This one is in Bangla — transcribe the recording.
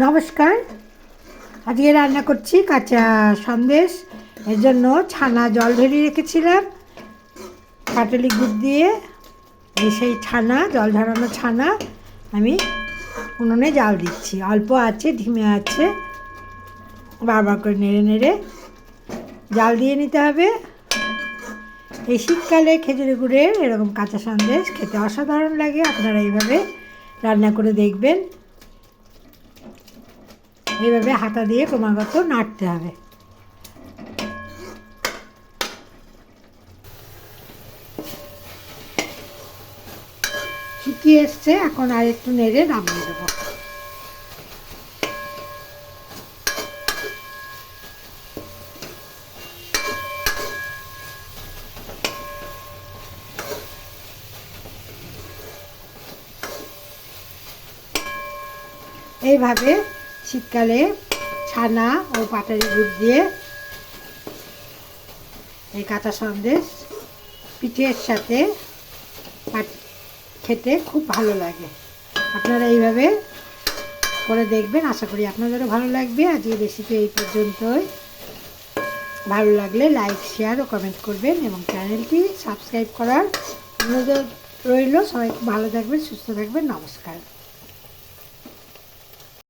নমস্কার। আজকে রান্না করছি কাঁচা সন্দেশ। এর জন্য ছানা জল ঝরিয়ে রেখেছিলাম পাটালি গুড় দিয়ে। সেই ছানা, জল ঝরানো ছানা আমি উনুনে জাল দিচ্ছি। অল্প আছে, ধিমে আছে, বারবার করে নেড়ে নেড়ে জাল দিয়ে নিতে হবে। এই শীতকালে খেজুরি গুড়ের এরকম কাঁচা সন্দেশ খেতে অসাধারণ লাগে। আপনারা এইভাবে রান্না করে দেখবেন। এইভাবে হাতা দিয়ে ক্রমাগত নাড়তে হবে। শুকিয়ে এসছে, এখন আর একটু নেড়ে নামিয়ে দেবো। এইভাবে শীতকালে ছানা ও পাটালি গুড় দিয়ে এই কাঁচা সন্দেশ পিঠের সাথে খেতে খুব ভালো লাগে। আপনারা এইভাবে করে দেখবেন, আশা করি আপনাদেরও ভালো লাগবে। আজকে রেসিপি এই পর্যন্তই। ভালো লাগলে লাইক, শেয়ার ও কমেন্ট করবেন এবং চ্যানেলটি সাবস্ক্রাইব করার অনুরোধ রইল। সবাই খুব ভালো থাকবেন, সুস্থ থাকবেন। নমস্কার।